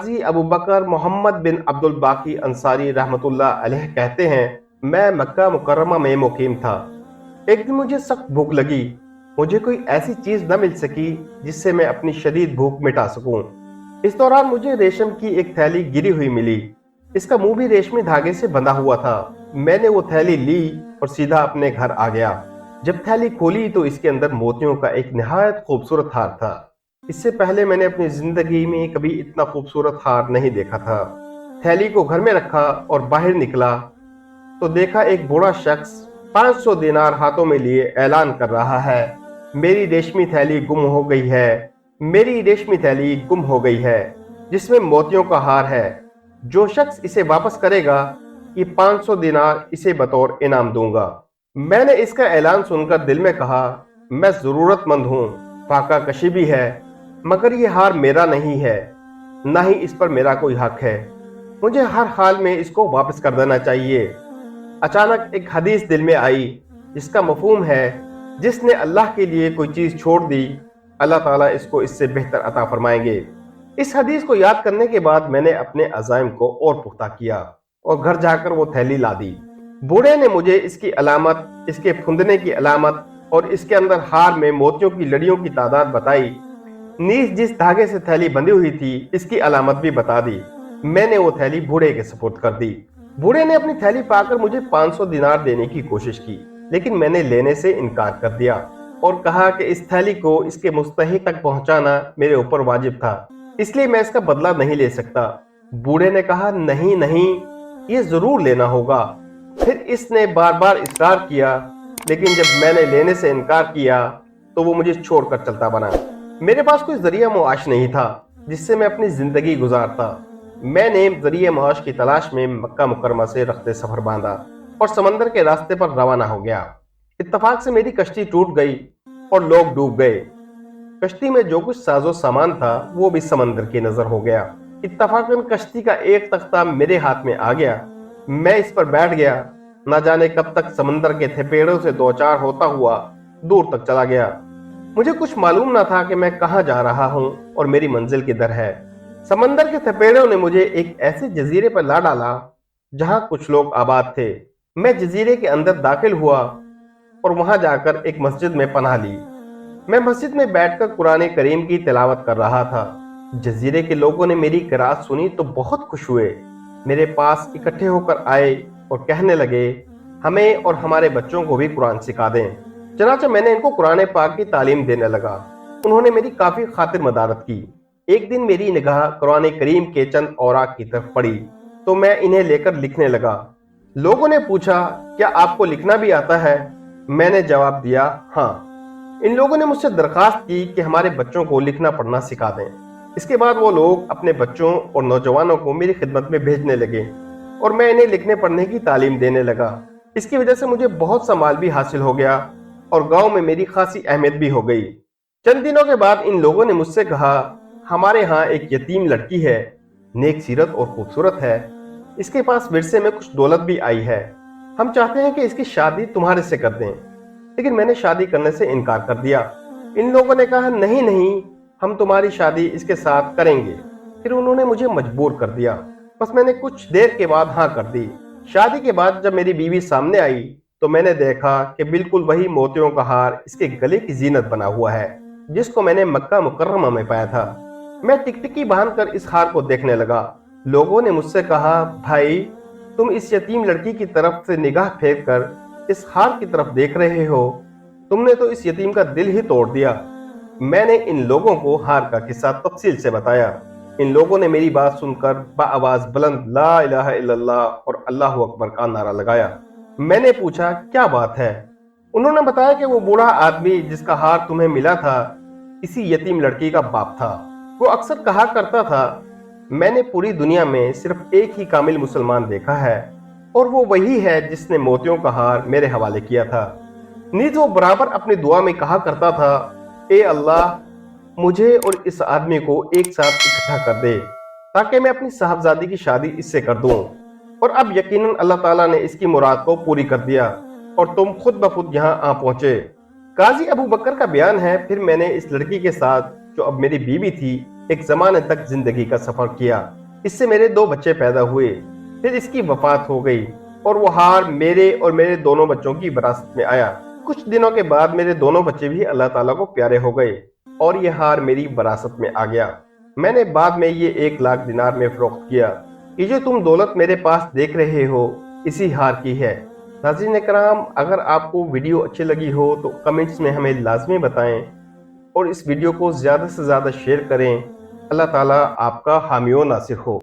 قاضی ابو بکر محمد بن عبد الباقی انصاری رحمۃ اللہ علیہ کہتے ہیں، میں مکہ مکرمہ میں مقیم تھا۔ ایک دن مجھے سخت بھوک لگی۔ مجھے کوئی ایسی چیز نہ مل سکی جس سے میں اپنی شدید بھوک مٹا سکوں۔ اس دوران مجھے ریشم کی ایک تھیلی گری ہوئی ملی۔ اس کا منہ بھی ریشمی دھاگے سے بندھا ہوا تھا۔ میں نے وہ تھیلی لی اور سیدھا اپنے گھر آ گیا۔ جب تھیلی کھولی تو اس کے اندر موتیوں کا ایک نہایت خوبصورت ہار تھا۔ اس سے پہلے میں نے اپنی زندگی میں کبھی اتنا خوبصورت ہار نہیں دیکھا تھا۔ تھیلی کو گھر میں رکھا اور باہر نکلا تو دیکھا ایک بوڑھا شخص 500 دینار ہاتھوں میں لیے اعلان کر رہا ہے، میری ریشمی تھیلی گم ہو گئی ہے، میری ریشمی تھیلی گم ہو گئی ہے جس میں موتیوں کا ہار ہے۔ جو شخص اسے واپس کرے گا یہ 500 دینار اسے بطور انعام دوں گا۔ میں نے اس کا اعلان سن کر دل میں کہا، میں ضرورت مند ہوں، فاقہ کشی بھی ہے، مگر یہ ہار میرا نہیں ہے، نہ ہی اس پر میرا کوئی حق ہے۔ مجھے ہر حال میں اس کو واپس کر دینا چاہیے۔ اچانک ایک حدیث دل میں آئی جس کا مفہوم ہے، جس نے اللہ کے لیے کوئی چیز چھوڑ دی اللہ تعالیٰ اس کو اس سے بہتر عطا فرمائیں گے۔ اس حدیث کو یاد کرنے کے بعد میں نے اپنے عزائم کو اور پختہ کیا اور گھر جا کر وہ تھیلی لا دی۔ بوڑھے نے مجھے اس کی علامت، اس کے پھندنے کی علامت اور اس کے اندر ہار میں موتیوں کی لڑیوں کی تعداد بتائی، نیز جس دھاگے سے تھیلی بندھی ہوئی تھی اس کی علامت بھی بتا دی۔ میں نے وہ تھیلی بوڑھے کے سپرد کر دی۔ بوڑھے نے اپنی تھیلی پا کر مجھے 500 دینار دینے کی کوشش کی، لیکن میں نے لینے سے انکار کر دیا اور کہا کہ اس تھیلی کو اس کے مستحق تک پہنچانا میرے اوپر واجب تھا، اس لیے میں اس کا بدلہ نہیں لے سکتا۔ بوڑھے نے کہا، نہیں نہیں، یہ ضرور لینا ہوگا۔ پھر اس نے بار بار اصرار کیا، لیکن جب میں نے لینے سے انکار کیا تو وہ مجھے چھوڑ کر چلتا بنا۔ میرے پاس کوئی ذریعہ معاش نہیں تھا جس سے میں اپنی زندگی گزارتا۔ میں نے ذریعہ معاش کی تلاش میں مکہ مکرمہ سے رخت سفر باندھا اور سمندر کے راستے پر روانہ ہو گیا۔ اتفاق سے میری کشتی ٹوٹ گئی اور لوگ ڈوب گئے۔ کشتی میں جو کچھ ساز و سامان تھا وہ بھی سمندر کی نظر ہو گیا۔ اتفاقاً کشتی کا ایک تختہ میرے ہاتھ میں آ گیا۔ میں اس پر بیٹھ گیا۔ نہ جانے کب تک سمندر کے تھپیڑوں سے دوچار ہوتا ہوا دور تک چلا گیا۔ مجھے کچھ معلوم نہ تھا کہ میں کہاں جا رہا ہوں اور میری منزل کدھر ہے۔ سمندر کے تھپیڑوں نے مجھے ایک ایسے جزیرے پر لا ڈالا جہاں کچھ لوگ آباد تھے۔ میں جزیرے کے اندر داخل ہوا اور وہاں جا کر ایک مسجد میں پناہ لی۔ میں مسجد میں بیٹھ کر قرآن کریم کی تلاوت کر رہا تھا۔ جزیرے کے لوگوں نے میری قرأت سنی تو بہت خوش ہوئے۔ میرے پاس اکٹھے ہو کر آئے اور کہنے لگے، ہمیں اور ہمارے بچوں کو بھی قرآن سکھا دیں۔ چنانچہ میں نے ان کو قرآن پاک کی تعلیم دینے لگا۔ انہوں نے میری کافی خاطر مدارت کی۔ ایک دن میری نگاہ قرآن کریم کے چند اوراق کی طرف پڑی تو میں انہیں لے کر لکھنے لگا۔ لوگوں نے پوچھا، کیا آپ کو لکھنا بھی آتا ہے؟ میں نے جواب دیا، ہاں۔ ان لوگوں نے مجھ سے درخواست کی کہ ہمارے بچوں کو لکھنا پڑھنا سکھا دیں۔ اس کے بعد وہ لوگ اپنے بچوں اور نوجوانوں کو میری خدمت میں بھیجنے لگے اور میں انہیں لکھنے پڑھنے کی تعلیم دینے لگا۔ اس کی وجہ سے مجھے بہت سا مال بھی حاصل ہو گیا اور گاؤں میں میری خاصی اہمیت بھی ہو گئی۔ چند دنوں کے بعد ان لوگوں نے مجھ سے کہا، ہمارے ہاں ایک یتیم لڑکی ہے، نیک سیرت اور خوبصورت ہے، اس کے پاس ورثے میں کچھ دولت بھی آئی ہے، ہم چاہتے ہیں کہ اس کی شادی تمہارے سے کر دیں۔ لیکن میں نے شادی کرنے سے انکار کر دیا۔ ان لوگوں نے کہا، نہیں نہیں، ہم تمہاری شادی اس کے ساتھ کریں گے۔ پھر انہوں نے مجھے مجبور کر دیا، بس میں نے کچھ دیر کے بعد ہاں کر دی۔ شادی کے بعد جب میری بیوی سامنے آئی تو میں نے دیکھا کہ بالکل وہی موتیوں کا ہار اس کے گلے کی زینت بنا ہوا ہے جس کو میں نے مکہ مکرمہ میں پایا تھا۔ میں ٹکٹکی باندھ کر اس ہار کو دیکھنے لگا۔ لوگوں نے مجھ سے کہا، بھائی تم اس یتیم لڑکی کی طرف سے نگاہ پھیر کر اس ہار کی طرف دیکھ رہے ہو، تم نے تو اس یتیم کا دل ہی توڑ دیا۔ میں نے ان لوگوں کو ہار کا قصہ تفصیل سے بتایا۔ ان لوگوں نے میری بات سن کر بآواز بلند لا الہ الا اللہ اور اللہ اکبر کا نعرہ لگایا۔ میں نے پوچھا، کیا بات ہے؟ انہوں نے بتایا کہ وہ بوڑھا آدمی جس کا ہار تمہیں ملا تھا اسی یتیم لڑکی کا باپ تھا۔ وہ اکثر کہا کرتا تھا، میں نے پوری دنیا میں صرف ایک ہی کامل مسلمان دیکھا ہے اور وہ وہی ہے جس نے موتیوں کا ہار میرے حوالے کیا تھا۔ نیز وہ برابر اپنی دعا میں کہا کرتا تھا، اے اللہ مجھے اور اس آدمی کو ایک ساتھ اکٹھا کر دے تاکہ میں اپنی صاحبزادی کی شادی اس سے کر دوں۔ اور اب یقیناً اللہ تعالیٰ نے اس کی مراد کو پوری کر دیا اور تم خود بخود یہاں آ پہنچے۔ قاضی ابو بکر کا بیان ہے، پھر میں نے اس لڑکی کے ساتھ جو اب میری بیوی تھی ایک زمانے تک زندگی کا سفر کیا۔ اس سے میرے 2 بچے پیدا ہوئے، پھر اس کی وفات ہو گئی اور وہ ہار میرے اور میرے دونوں بچوں کی وراثت میں آیا۔ کچھ دنوں کے بعد میرے دونوں بچے بھی اللہ تعالیٰ کو پیارے ہو گئے اور یہ ہار میری وراثت میں آ گیا۔ میں نے بعد میں یہ 1 لاکھ دینار میں فروخت کیا۔ یہ جو تم دولت میرے پاس دیکھ رہے ہو اسی ہار کی ہے۔ ناظرین اکرام، اگر آپ کو ویڈیو اچھی لگی ہو تو کمنٹس میں ہمیں لازمی بتائیں اور اس ویڈیو کو زیادہ سے زیادہ شیئر کریں۔ اللہ تعالیٰ آپ کا حامی و ناصر ہو۔